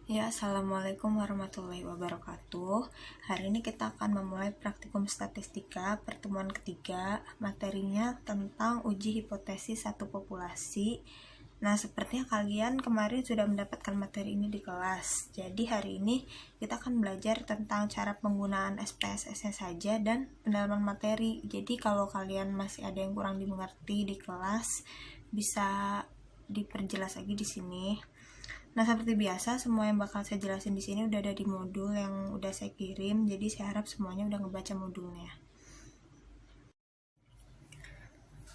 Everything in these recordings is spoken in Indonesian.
Ya, Assalamualaikum warahmatullahi wabarakatuh. Hari ini kita akan memulai praktikum statistika pertemuan ketiga. Materinya tentang uji hipotesis satu populasi. Nah, sepertinya kalian kemarin sudah mendapatkan materi ini di kelas. Jadi hari ini kita akan belajar tentang cara penggunaan SPSS-nya saja dan pendalaman materi. Jadi kalau kalian masih ada yang kurang dimengerti di kelas, bisa diperjelas lagi di sini. Nah, seperti biasa, semua yang bakal saya jelasin di sini udah ada di modul yang udah saya kirim, jadi saya harap semuanya udah ngebaca modulnya.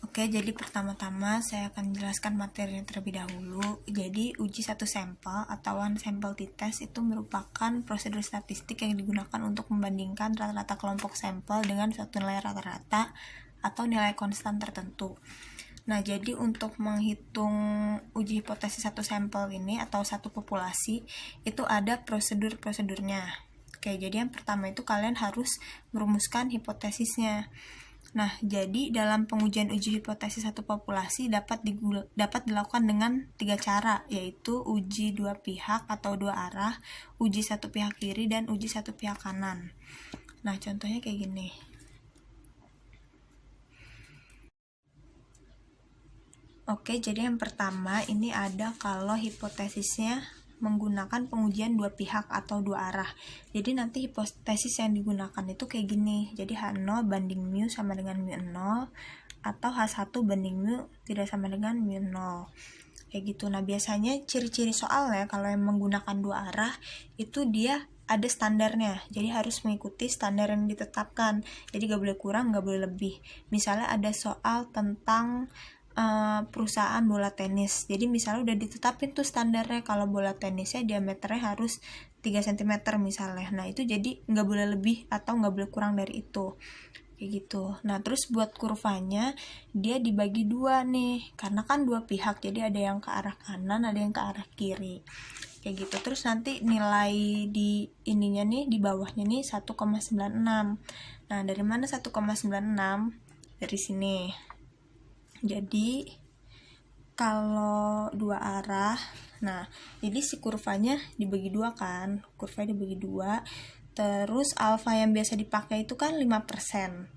Oke, jadi pertama-tama saya akan jelaskan materinya terlebih dahulu. Jadi, uji satu sampel atau one sample t-test itu merupakan prosedur statistik yang digunakan untuk membandingkan rata-rata kelompok sampel dengan suatu nilai rata-rata atau nilai konstan tertentu. Nah, jadi untuk menghitung uji hipotesis satu sampel ini atau satu populasi, itu ada prosedur-prosedurnya. Oke, jadi yang pertama itu kalian harus merumuskan hipotesisnya. Nah, jadi dalam pengujian uji hipotesis satu populasi dapat dilakukan dengan 3 cara, yaitu uji dua pihak atau dua arah, uji satu pihak kiri, dan uji satu pihak kanan. Nah, contohnya kayak gini. Oke, jadi yang pertama ini ada kalau hipotesisnya menggunakan pengujian dua pihak atau dua arah. Jadi nanti hipotesis yang digunakan itu kayak gini. Jadi H0 banding mu sama dengan mu 0 atau H1 banding mu tidak sama dengan mu 0. Kayak gitu. Nah, biasanya ciri-ciri soalnya kalau yang menggunakan dua arah itu dia ada standarnya, jadi harus mengikuti standar yang ditetapkan. Jadi gak boleh kurang, gak boleh lebih. Misalnya ada soal tentang perusahaan bola tenis. Jadi misalnya udah ditetapin tuh standarnya kalau bola tenisnya diameternya harus 3 cm misalnya. Nah, itu jadi nggak boleh lebih atau nggak boleh kurang dari itu. Kayak gitu. Nah, terus buat kurvanya dia dibagi dua nih. Karena kan dua pihak, jadi ada yang ke arah kanan, ada yang ke arah kiri. Kayak gitu. Terus nanti nilai di ininya nih, di bawahnya nih 1,96. Nah, dari mana 1,96? Dari sini. Jadi kalau dua arah, nah jadi si kurvanya dibagi dua kan, kurvanya dibagi dua, terus alfa yang biasa dipakai itu kan 5%.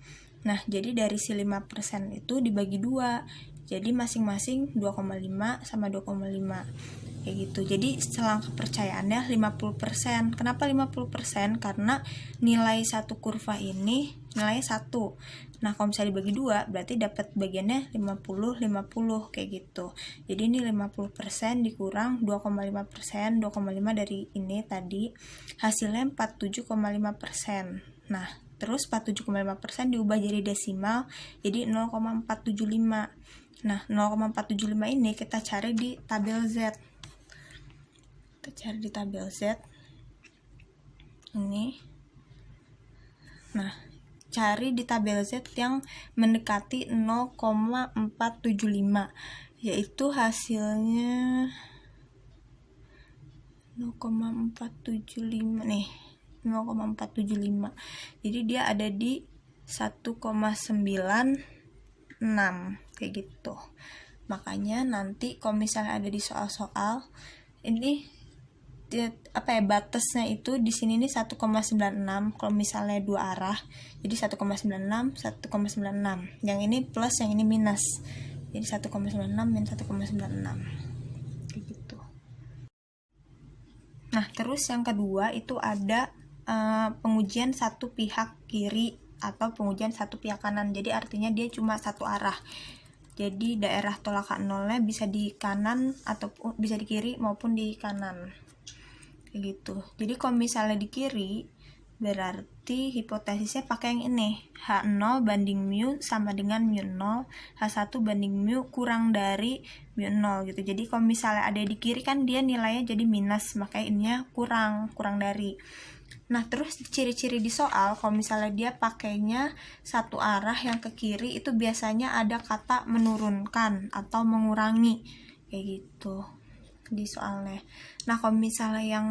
Nah, jadi dari si 5% itu dibagi dua, jadi masing-masing 2,5 sama 2,5 kayak gitu. Jadi selang kepercayaannya 50%. Kenapa 50%? Karena nilai satu kurva ini nilainya 1. Nah, kalau misalnya dibagi 2 berarti dapat bagiannya 50-50 kayak gitu. Jadi ini 50% dikurang 2,5%, 2,5 dari ini tadi hasilnya 47,5%. Nah, terus 47,5% diubah jadi desimal jadi 0,475. Nah, 0,475 ini kita cari di tabel Z. Kita cari di tabel Z ini. Nah, cari di tabel Z yang mendekati 0,475, yaitu hasilnya 0,475 nih, 0,475. Jadi dia ada di 1,96 kayak gitu. Makanya nanti kalau misalnya ada di soal-soal ini batasnya itu di sini nih 1,96 kalau misalnya dua arah. Jadi 1,96 1,96. Yang ini plus, yang ini minus. Jadi 1,96 minus 1,96. Kayak gitu. Nah, terus yang kedua itu ada pengujian satu pihak kiri atau pengujian satu pihak kanan. Jadi artinya dia cuma satu arah. Jadi daerah tolakan nolnya bisa di kanan atau bisa di kiri maupun di kanan. Kayak gitu. Jadi kalau misalnya di kiri berarti hipotesisnya pakai yang ini, H0 banding mu sama dengan mu 0, H1 banding mu kurang dari mu 0 gitu. Jadi kalau misalnya ada di kiri kan dia nilainya jadi minus, makanya ininya kurang dari. Nah, terus ciri-ciri di soal kalau misalnya dia pakainya satu arah yang ke kiri itu biasanya ada kata menurunkan atau mengurangi kayak gitu di soalnya. Nah, kalau misalnya yang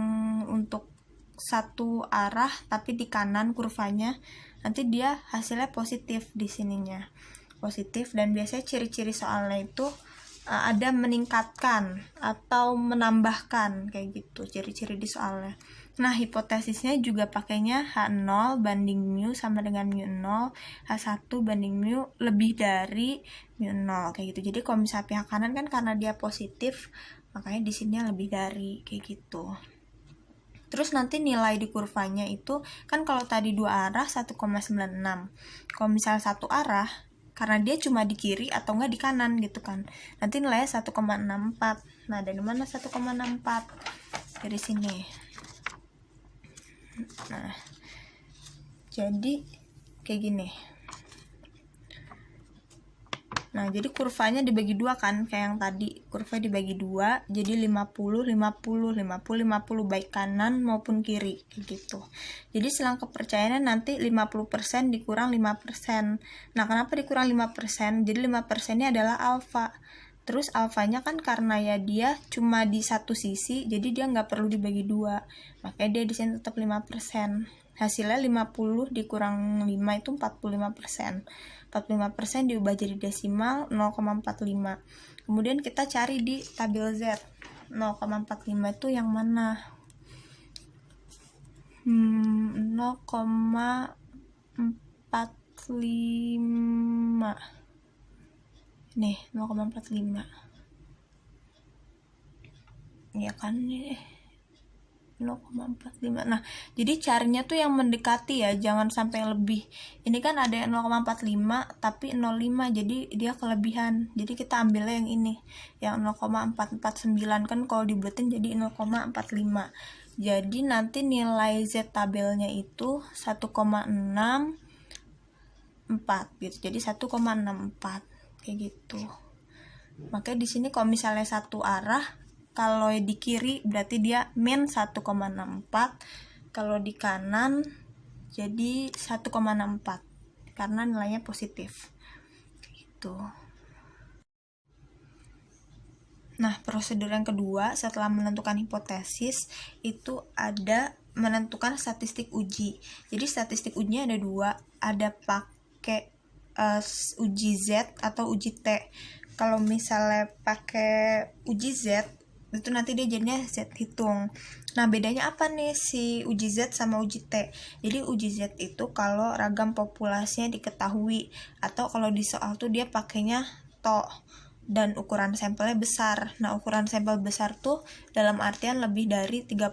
untuk satu arah tapi di kanan kurvanya, nanti dia hasilnya positif di sininya. Positif, dan biasanya ciri-ciri soalnya itu ada meningkatkan atau menambahkan kayak gitu ciri-ciri di soalnya. Nah, hipotesisnya juga pakainya H0 banding mu sama dengan mu 0, H1 banding mu lebih dari mu 0 kayak gitu. Jadi kalau misalnya pihak kanan kan karena dia positif, makanya di sini lebih dari kayak gitu. Terus nanti nilai di kurvanya itu kan kalau tadi dua arah 1,96. Kalau misalnya satu arah karena dia cuma di kiri atau enggak di kanan gitu kan. Nanti nilainya 1,64. Nah, dari mana 1,64? Dari sini. Nah, jadi kayak gini. Nah, jadi kurvanya dibagi dua kan, kayak yang tadi. Kurva dibagi dua, jadi 50, 50, 50, 50, baik kanan maupun kiri, kayak gitu. Jadi selang kepercayaannya nanti 50% dikurang 5%. Nah, kenapa dikurang 5%? Jadi 5%-nya adalah alfa. Terus alfanya kan karena ya dia cuma di satu sisi, jadi dia nggak perlu dibagi dua. Makanya dia di sini tetap 5%. Hasilnya 50 dikurang 5 itu 45%. 45% diubah jadi desimal 0,45. Kemudian kita cari di tabel Z. 0,45 itu yang mana? 0,45. Nih, 0,45. Ya kan nih. 0,45. Nah, jadi carinya tuh yang mendekati ya, jangan sampai yang lebih. Ini kan ada yang 0,45 tapi 0,5, jadi dia kelebihan. Jadi kita ambilnya yang ini, yang 0,449 kan kalau dibuletin jadi 0,45. Jadi nanti nilai Z tabelnya itu 1,64 gitu. Jadi 1,64 kayak gitu. Makanya di sini kalau misalnya satu arah, kalau di kiri berarti dia min 1,64, kalau di kanan jadi 1,64 karena nilainya positif gitu. Nah, prosedur yang kedua setelah menentukan hipotesis itu ada menentukan statistik uji. Jadi statistik ujinya ada dua, ada pakai uji Z atau uji T. Kalau misalnya pakai uji Z itu nanti dia jadinya Z hitung. Nah, bedanya apa nih si uji Z sama uji T? Jadi uji Z itu kalau ragam populasinya diketahui, atau kalau di soal tuh dia pakainya TO dan ukuran sampelnya besar. Nah, ukuran sampel besar tuh dalam artian lebih dari 30.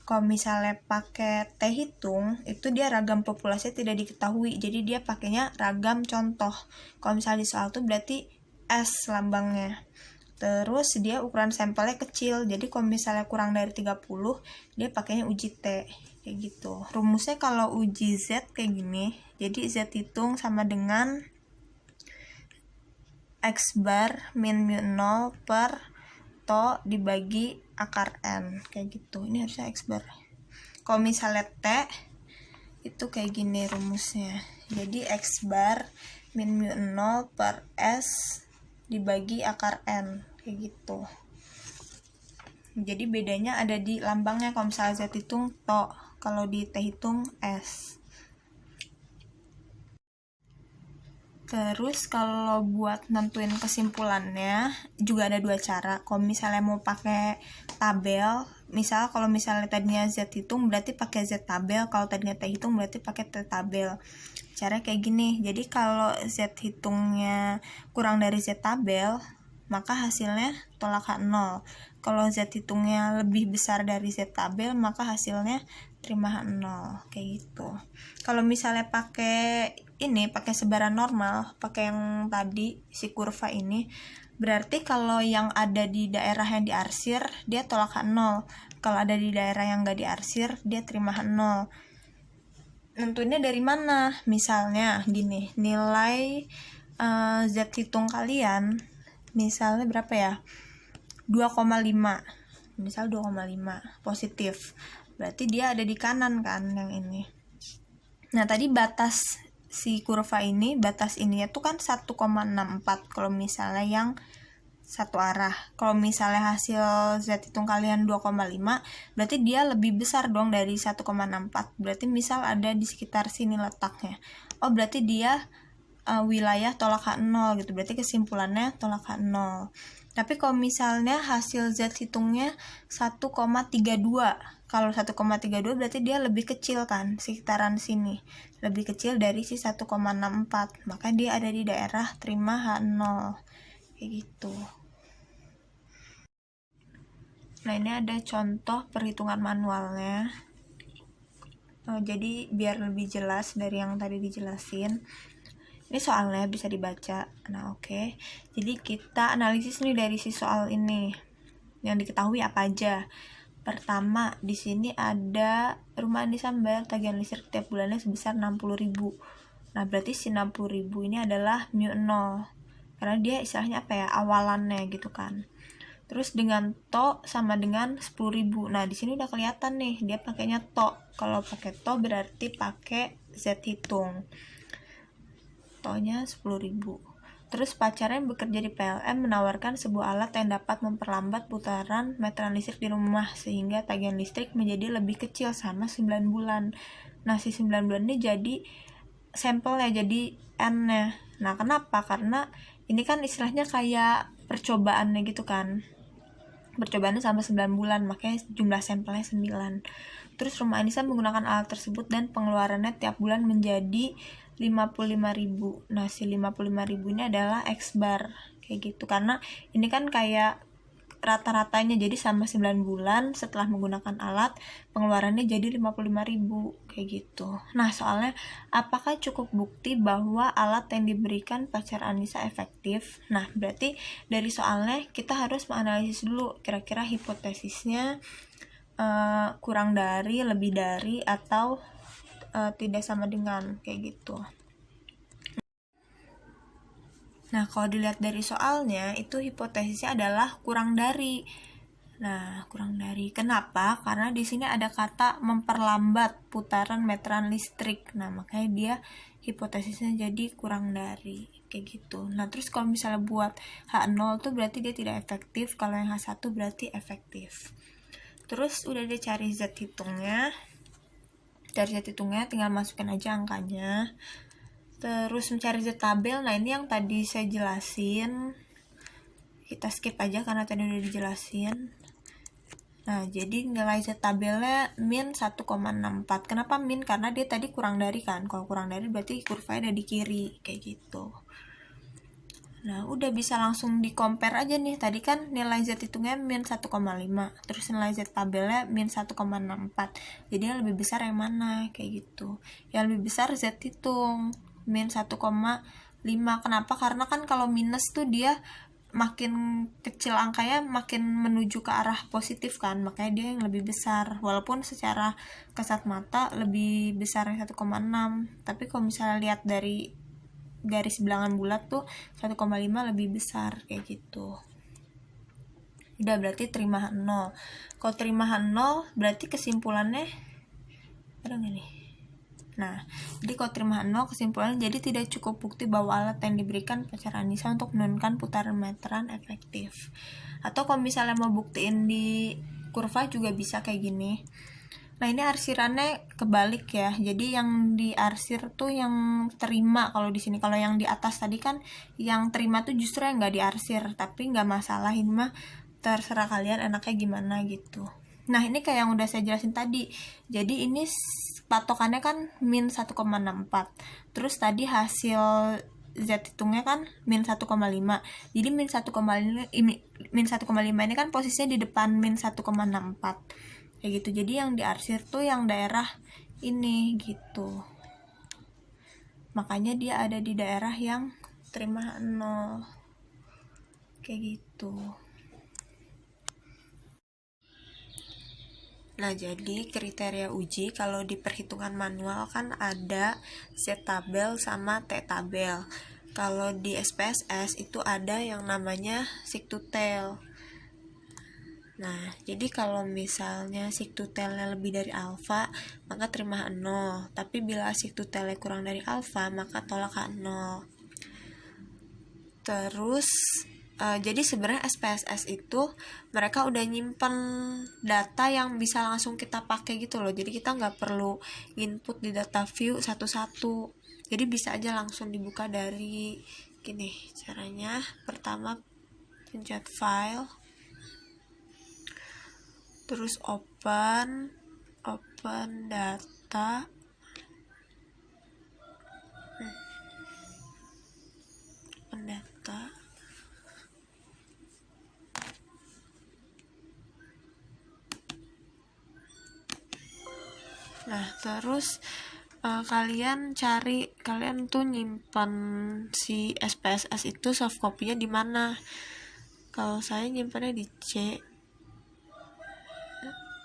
Kalau misalnya pakai T hitung, itu dia ragam populasinya tidak diketahui, jadi dia pakainya ragam contoh. Kalau misalnya di soal tuh berarti S lambangnya. Terus dia ukuran sampelnya kecil, jadi kalau misalnya kurang dari 30 dia pakainya uji T kayak gitu. Rumusnya kalau uji Z kayak gini, jadi Z hitung sama dengan X bar min mu 0 per TO dibagi akar N kayak gitu. Ini harusnya X bar. Kalau misalnya T itu kayak gini rumusnya, jadi X bar min mu 0 per S dibagi akar N kayak gitu. Jadi bedanya ada di lambangnya. Kalau misalnya Z hitung TO, kalau di T hitung S. Terus kalau buat nentuin kesimpulannya juga ada dua cara. Kalau misalnya mau pakai tabel, misal kalau misalnya tadinya Z hitung berarti pakai Z tabel, kalau tadinya T hitung berarti pakai T tabel. Cara kayak gini, jadi kalau Z hitungnya kurang dari Z tabel, maka hasilnya tolak H0. Kalau Z hitungnya lebih besar dari Z tabel, maka hasilnya terima H0 kayak gitu. Kalau misalnya pakai sebaran normal, pakai yang tadi si kurva ini, berarti kalau yang ada di daerah yang diarsir dia tolak H0. Kalau ada di daerah yang nggak diarsir dia terima H0. Nentuinnya dari mana? Misalnya gini, nilai Z hitung kalian misalnya berapa ya? 2,5. Misal 2,5 positif. Berarti dia ada di kanan kan yang ini. Nah, tadi batas si kurva ini, batas ininya tuh kan 1,64 kalau misalnya yang satu arah. Kalau misalnya hasil Z hitung kalian 2,5, berarti dia lebih besar dong dari 1,64. Berarti misal ada di sekitar sini letaknya. Oh, berarti dia wilayah tolak H0 gitu, berarti kesimpulannya tolak H0. Tapi kalau misalnya hasil Z hitungnya 1,32, kalau 1,32 berarti dia lebih kecil kan, sekitaran sini, lebih kecil dari si 1,64, maka dia ada di daerah terima H0, kayak gitu. Nah, ini ada contoh perhitungan manualnya. Jadi biar lebih jelas dari yang tadi dijelasin, ini soalnya bisa dibaca. Nah, oke. Jadi kita analisis nih dari si soal ini. Yang diketahui apa aja. Pertama, di sini ada rumah Anissa membayar tagihan listrik tiap bulannya sebesar 60.000. Nah, berarti si 60.000 ini adalah mu 0. Karena dia istilahnya apa ya? Awalannya gitu kan. Terus dengan to sama dengan 10.000. Nah, di sini udah kelihatan nih, dia pakainya to. Kalau pakai to berarti pakai Z hitung. To-nya 10.000. Terus pacarnya yang bekerja di PLN menawarkan sebuah alat yang dapat memperlambat putaran meteran listrik di rumah sehingga tagihan listrik menjadi lebih kecil sama 9 bulan. Nah, si 9 bulan ini jadi sampelnya, jadi N-nya. Nah, kenapa? Karena ini kan istilahnya kayak percobaannya gitu kan. Percobaannya sama 9 bulan, makanya jumlah sampelnya 9. Terus rumah Anissa menggunakan alat tersebut dan pengeluarannya tiap bulan menjadi 55.000. Nah, si 55.000 ini adalah X bar, kayak gitu. Karena ini kan kayak rata-ratanya, jadi sama 9 bulan setelah menggunakan alat pengeluarannya jadi 55.000, kayak gitu. Nah, soalnya apakah cukup bukti bahwa alat yang diberikan pacar Anissa efektif? Nah, berarti dari soalnya kita harus menganalisis dulu kira-kira hipotesisnya kurang dari, lebih dari, atau tidak sama dengan, kayak gitu. Nah, kalau dilihat dari soalnya, itu hipotesisnya adalah kurang dari. Nah, kurang dari. Kenapa? Karena di sini ada kata memperlambat putaran meteran listrik. Nah, makanya dia hipotesisnya jadi kurang dari, kayak gitu. Nah, terus kalau misalnya buat H0 tuh berarti dia tidak efektif, kalau yang H1 berarti efektif. Terus udah dia cari Z hitungnya. Dari Z hitungnya tinggal masukin aja angkanya. Terus mencari Z tabel. Nah, ini yang tadi saya jelasin, kita skip aja karena tadi udah dijelasin. Nah, jadi nilai Z tabelnya min 1,64. Kenapa min? Karena dia tadi kurang dari kan. Kalau kurang dari berarti kurvanya ada di kiri, kayak gitu. Nah, udah bisa langsung di compare aja nih. Tadi kan nilai Z hitungnya min 1,5. Terus nilai Z tabelnya min 1,64. Jadi yang lebih besar yang mana? Kayak gitu. Yang lebih besar Z hitung min 1,5. Kenapa? Karena kan kalau minus tuh dia makin kecil angkanya makin menuju ke arah positif kan, makanya dia yang lebih besar, walaupun secara kasat mata lebih besar yang 1,6, tapi kalau misalnya lihat dari garis bilangan bulat tuh 1,5 lebih besar, kayak gitu. Udah, berarti terima H0. Kalau terima H0 berarti kesimpulannya ada nggak nih? Nah, jadi kalau terima H0 kesimpulannya jadi tidak cukup bukti bahwa alat yang diberikan pacar Anissa untuk menurunkan putaran meteran efektif. Atau kalau misalnya mau buktiin di kurva juga bisa kayak gini. Nah, ini arsirannya kebalik ya. Jadi yang diarsir tuh yang terima kalau di sini. Kalau yang di atas tadi kan yang terima tuh justru yang nggak diarsir. Tapi nggak masalah, ini mah terserah kalian enaknya gimana gitu. Nah, ini kayak yang udah saya jelasin tadi. Jadi ini patokannya kan min 1,64. Terus tadi hasil Z hitungnya kan min 1,5. Jadi min 1,5 ini kan posisinya di depan min 1,64. Kayak gitu. Jadi yang diarsir tuh yang daerah ini gitu. Makanya dia ada di daerah yang terima 0. Kayak gitu. Nah, jadi kriteria uji kalau di perhitungan manual kan ada Z tabel sama T tabel. Kalau di SPSS itu ada yang namanya sigtutel. Nah, jadi kalau misalnya sigtutelnya lebih dari alfa, maka terima 0. Tapi bila sigtutelnya kurang dari alfa, maka tolak 0. Terus jadi sebenarnya SPSS itu mereka udah nyimpen data yang bisa langsung kita pakai gitu loh. Jadi kita nggak perlu input di data view satu-satu. Jadi bisa aja langsung dibuka dari gini caranya. Pertama pencet file, terus open data, nah terus kalian tuh nyimpan si SPSS itu soft copy-nya di mana. Kalau saya nyimpannya di C,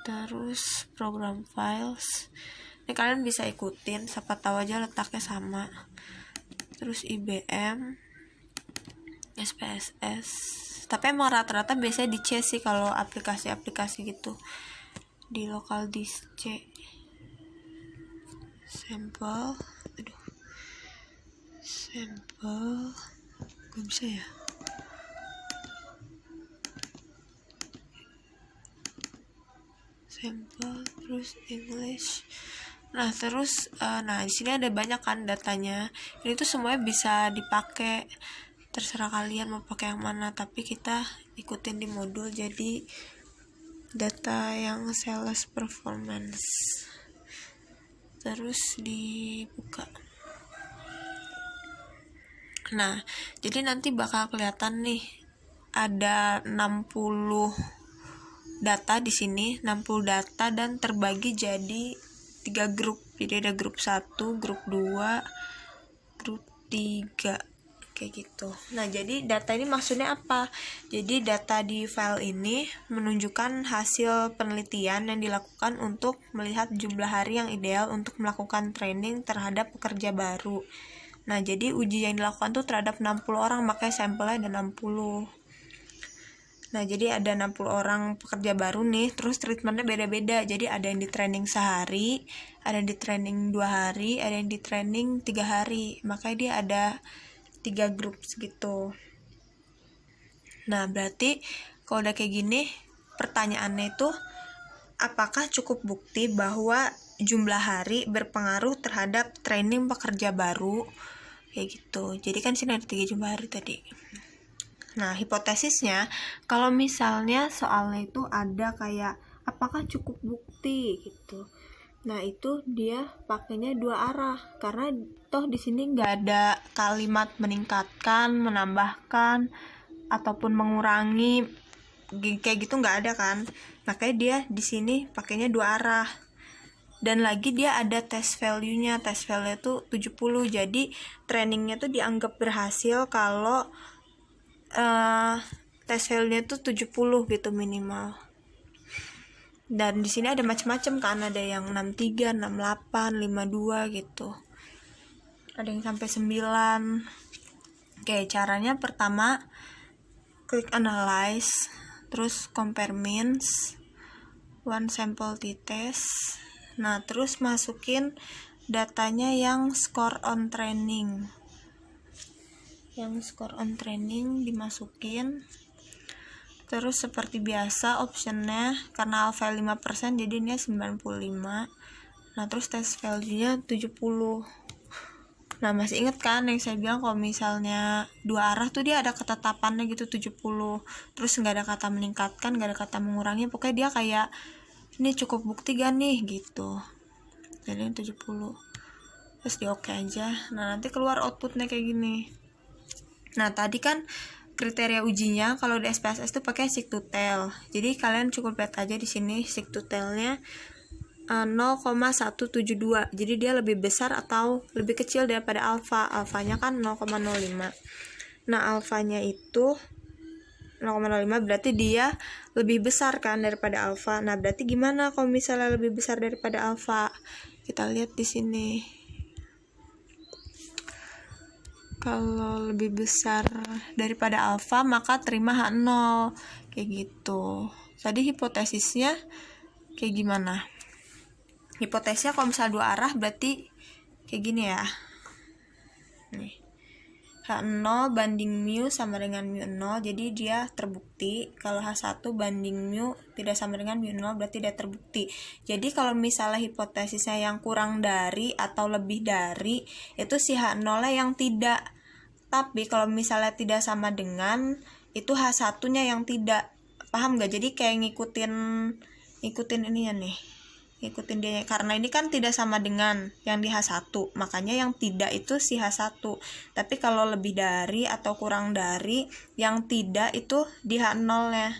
terus program files ini kalian bisa ikutin, siapa tahu aja letaknya sama. Terus IBM SPSS, tapi emang rata-rata biasanya di C sih kalau aplikasi-aplikasi gitu, di local disk C. Sampel gak bisa ya. Sampel terus English. Nah terus di sini ada banyak kan datanya. Ini tuh semuanya bisa dipakai, terserah kalian mau pakai yang mana, tapi kita ikutin di modul jadi data yang sales performance. Terus dibuka. Nah, jadi nanti bakal kelihatan nih ada 60 data di sini, 60 data dan terbagi jadi 3 grup. Jadi ada grup 1, grup 2, grup 3 kayak gitu. Nah, jadi data ini maksudnya apa? Jadi data di file ini menunjukkan hasil penelitian yang dilakukan untuk melihat jumlah hari yang ideal untuk melakukan training terhadap pekerja baru. Nah, jadi uji yang dilakukan tuh terhadap 60 orang, makanya sampelnya ada 60. Nah, jadi ada 60 orang pekerja baru nih, terus treatmentnya beda-beda. Jadi ada yang di training sehari, ada yang di training 2 hari, ada yang di training 3 hari. Makanya dia ada 3 grup segitu. Nah, berarti kalau udah kayak gini, pertanyaannya itu apakah cukup bukti bahwa jumlah hari berpengaruh terhadap training pekerja baru? Kayak gitu. Jadi kan sini ada 3 jumlah hari tadi. Nah, hipotesisnya kalau misalnya soalnya itu ada kayak apakah cukup bukti gitu. Nah, itu dia pakainya 2 arah karena toh di sini nggak ada kalimat meningkatkan, menambahkan ataupun mengurangi kayak gitu, nggak ada kan. Makanya dia di sini pakainya 2 arah. Dan lagi dia ada test value-nya. Test value itu 70. Jadi trainingnya tuh dianggap berhasil kalau test value-nya tuh 70 gitu minimal. Dan di sini ada macam-macam kan, ada yang 63, 68, 52 gitu. Ada yang sampai 9. Oke, caranya pertama klik analyze, terus compare means, one sample t-test. Nah, terus masukin datanya yang score on training. Yang score on training dimasukin. Terus seperti biasa optionnya karena alpha 5% jadi ini 95. Nah, terus test value-nya 70. Nah, masih inget kan yang saya bilang kalau misalnya 2 arah tuh dia ada ketetapannya gitu 70. Terus nggak ada kata meningkatkan, nggak ada kata mengurangi, pokoknya dia kayak ini cukup bukti gak nih gitu. Jadi 70. Terus di oke aja. Nah, nanti keluar outputnya kayak gini. Nah, tadi kan kriteria ujinya kalau di SPSS itu pakai seek to tell. Jadi kalian cukup lihat aja di sini seek to tell-nya 0,172. Jadi dia lebih besar atau lebih kecil daripada alfa. Alfanya kan 0,05. Nah, alfanya itu 0,05 berarti dia lebih besar kan daripada alfa. Nah, berarti gimana kalau misalnya lebih besar daripada alfa? Kita lihat di sini. Kalau lebih besar daripada alfa maka terima H0 kayak gitu. Tadi hipotesisnya kayak gimana? Hipotesisnya kalau misalnya 2 arah berarti kayak gini ya. Nih. H0 banding mu sama dengan mu 0, jadi dia terbukti. Kalau H1 banding mu tidak sama dengan mu 0, berarti tidak terbukti. Jadi kalau misalnya hipotesisnya yang kurang dari atau lebih dari, itu si H0 yang tidak. Tapi kalau misalnya tidak sama dengan, itu H1-nya yang tidak. Paham gak? Jadi kayak ngikutin ininya nih. Ikutin dia, karena ini kan tidak sama dengan yang di H1, makanya yang tidak itu si H1. Tapi kalau lebih dari atau kurang dari, yang tidak itu di H0 ya,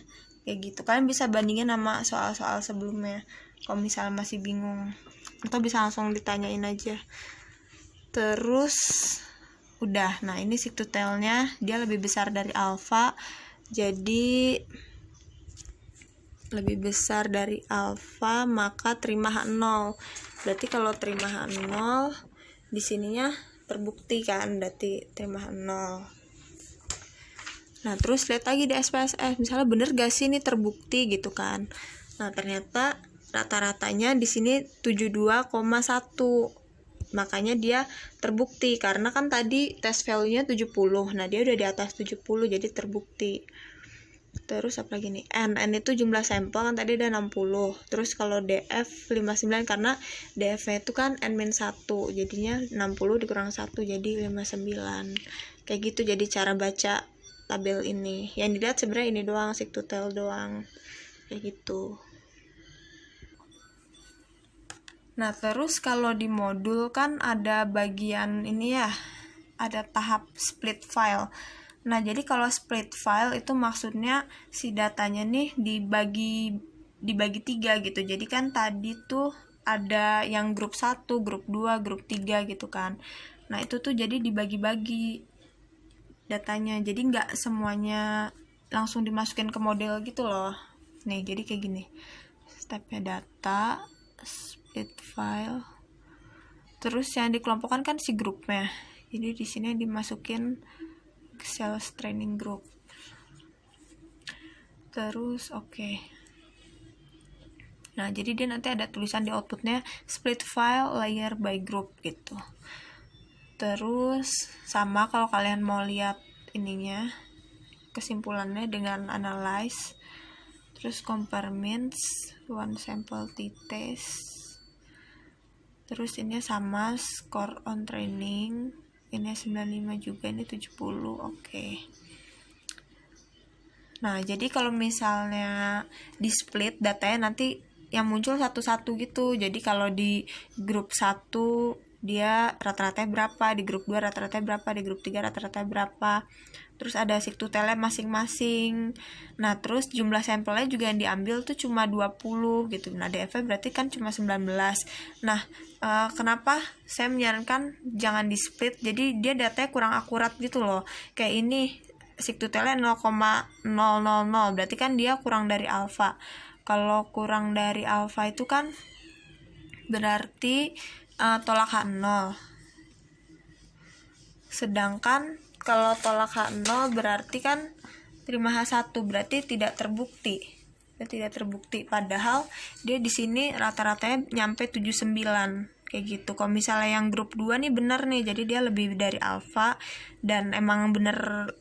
kayak gitu. Kalian bisa bandingin sama soal-soal sebelumnya kalau misalnya masih bingung, atau bisa langsung ditanyain aja. Terus udah, nah ini sigtutelnya dia lebih besar dari alfa, jadi lebih besar dari alfa, maka terima H0. Berarti kalau terima H0 di sininya terbukti kan, berarti terima H0. Nah, terus lihat lagi di SPSS, misalnya bener gak sih ini terbukti gitu kan. Nah, ternyata rata-ratanya di sini 72,1. Makanya dia terbukti karena kan tadi tes value-nya 70. Nah, dia udah di atas 70, jadi terbukti. Terus apa lagi nih, N itu jumlah sampel kan tadi ada 60. Terus kalau DF 59 karena DF itu kan N-1, jadinya 60 dikurang 1 jadi 59. Kayak gitu jadi cara baca tabel ini. Yang dilihat sebenarnya ini doang, sigtutel doang. Kayak gitu. Nah, terus kalau di modul kan ada bagian ini ya, ada tahap split file. Nah, jadi kalau split file itu maksudnya si datanya nih dibagi 3 gitu. Jadi kan tadi tuh ada yang grup 1, grup 2, grup 3 gitu kan. Nah, itu tuh jadi dibagi-bagi datanya. Jadi nggak semuanya langsung dimasukin ke model gitu loh. Nih, jadi kayak gini. Stepnya data, split file. Terus yang dikelompokkan kan si grupnya. Jadi di sini dimasukin sales training group. Terus oke. Nah, jadi dia nanti ada tulisan di outputnya split file layer by group gitu. Terus sama kalau kalian mau lihat ininya, kesimpulannya dengan analyze. Terus compare means, one sample t-test. Terus ini sama score on training. Ini 95 juga, ini 70. Oke. Nah, jadi kalau misalnya di split datanya nanti yang muncul satu-satu gitu. Jadi kalau di grup 1 dia rata-ratanya berapa, di grup 2 rata-ratanya berapa, di grup 3 rata-ratanya berapa. Terus ada sigtutelnya masing-masing. Nah, terus jumlah sampelnya juga yang diambil tuh cuma 20 gitu. Nah, DF berarti kan cuma 19. Nah, kenapa saya menyarankan jangan di split, jadi dia datanya kurang akurat gitu loh. Kayak ini sigtutelnya 0,000, berarti kan dia kurang dari alfa. Kalau kurang dari alfa itu kan berarti tolak H0. Sedangkan kalau tolak H0 berarti kan terima H1, berarti tidak terbukti. Padahal dia di sini rata-ratanya nyampe 79 kayak gitu. Kalau misalnya yang grup 2 nih bener nih, jadi dia lebih dari alfa dan emang bener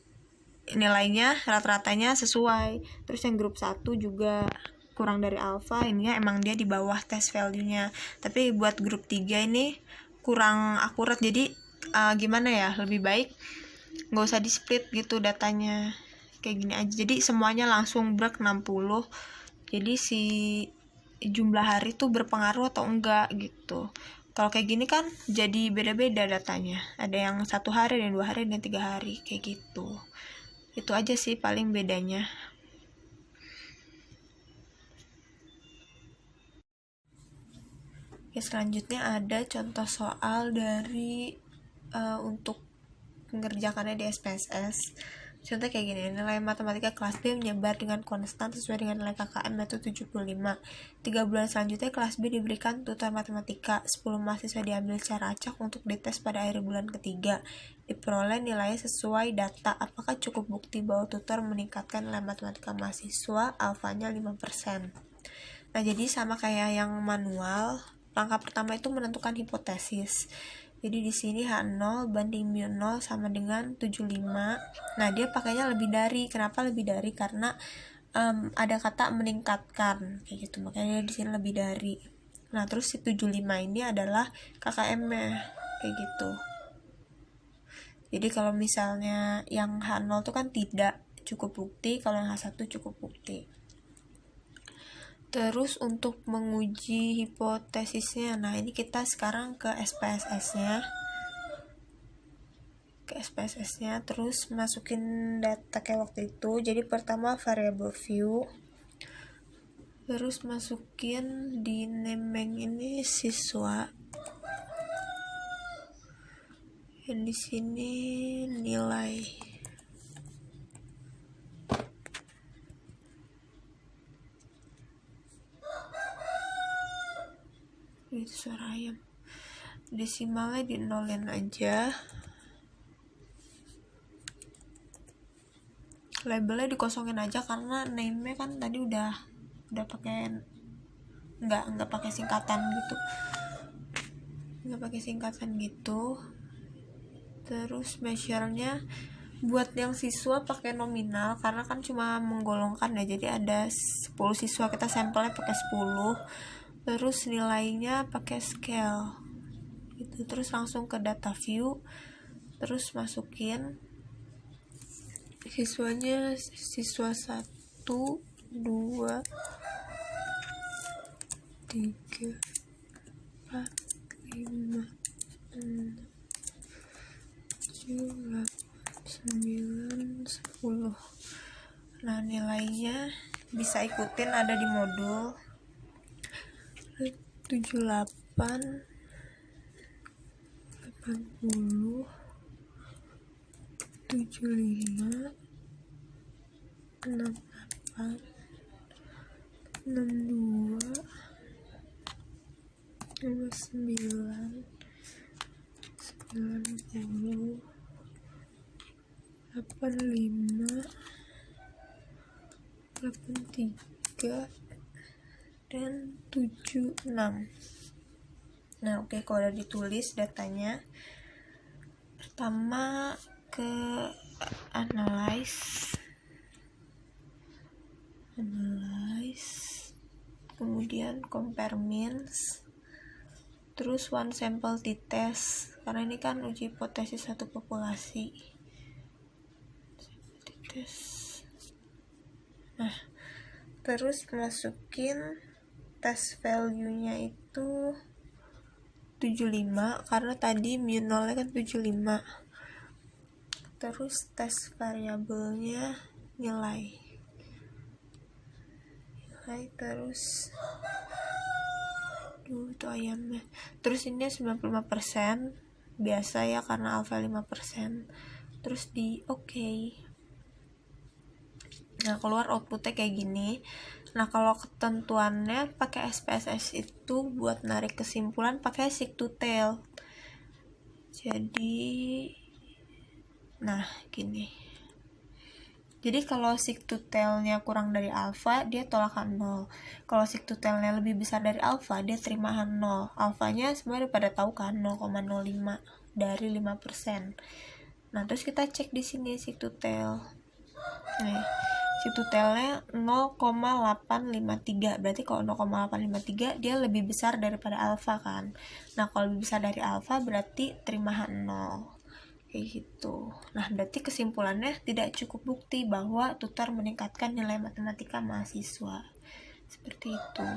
nilainya rata-ratanya sesuai. Terus yang grup 1 juga kurang dari alfa, ininya emang dia di bawah test value-nya. Tapi buat grup 3 ini kurang akurat, jadi gimana ya, lebih baik nggak usah di split gitu datanya, kayak gini aja. Jadi semuanya langsung break 60. Jadi si jumlah hari tuh berpengaruh atau enggak gitu. Kalau kayak gini kan jadi beda-beda datanya. Ada yang 1 hari, ada yang 2 hari, ada yang 3 hari kayak gitu. Itu aja sih paling bedanya. Oke, selanjutnya ada contoh soal dari untuk mengerjakannya di SPSS. Contoh kayak gini, nilai matematika kelas B menyebar dengan konstan sesuai dengan nilai KKM yaitu 75. 3 bulan selanjutnya kelas B diberikan tutor matematika. 10 mahasiswa diambil secara acak untuk dites pada akhir bulan ketiga. Diperoleh nilainya sesuai data. Apakah cukup bukti bahwa tutor meningkatkan nilai matematika mahasiswa? Alfanya 5%. Nah, jadi sama kayak yang manual. Langkah pertama itu menentukan hipotesis. Jadi di sini H0 banding mu0 sama dengan 75. Nah, dia pakainya lebih dari. Kenapa lebih dari? Karena ada kata meningkatkan kayak gitu. Makanya di sini lebih dari. Nah, terus si 75 ini adalah KKM-nya kayak gitu. Jadi kalau misalnya yang H0 itu kan tidak cukup bukti, kalau yang H1 cukup bukti. Terus untuk menguji hipotesisnya, nah ini kita sekarang ke SPSS-nya. Terus masukin data kayak waktu itu. Jadi pertama variable view. Terus masukin di naming ini siswa. Dan di sini nilai. Itu suara ayam. Desimalnya di nolin aja. Labelnya dikosongin aja karena name-nya kan tadi udah pakai nggak pakai singkatan gitu. Terus measure-nya buat yang siswa pakai nominal karena kan cuma menggolongkan ya, jadi ada 10 siswa, kita sampelnya pakai 10. Terus nilainya pakai scale gitu. Terus langsung ke data view, terus masukin siswanya, siswa 1, 2, 3, 4, 5, 6, 7, 8, 9, 10. Nah, nilainya bisa ikutin ada di modul 78, 80, 75, 68, 62, 59, 90, 85, 83, dan 76. Nah, oke, kalau udah ditulis datanya, pertama ke analyze, kemudian compare means, terus one sample t-test, karena ini kan uji hipotesis satu populasi. Nah, terus masukin test value-nya itu 75 karena tadi mu0 kan 75. Terus tes variabelnya nilai, terus itu ayamnya. Terus ini 95% biasa ya karena alfa 5%. Terus di oke. Nah, keluar outputnya kayak gini. Nah, kalau ketentuannya pakai SPSS itu buat narik kesimpulan pakai seek to tail. Jadi nah gini. Jadi kalau seek to tail-nya kurang dari alfa, dia tolak H0. Kalau seek to tail-nya lebih besar dari alfa, dia terima H0. Alfanya sebenarnya pada tahu kan 0,05 dari 5%. Nah, terus kita cek di sini seek to tail. Nih, seek to tail-nya 0,853. Berarti kalau 0,853 dia lebih besar daripada alfa kan. Nah, kalau lebih besar dari alfa berarti terima H0. Kayak gitu. Nah, berarti kesimpulannya tidak cukup bukti bahwa tutor meningkatkan nilai matematika mahasiswa. Seperti itu.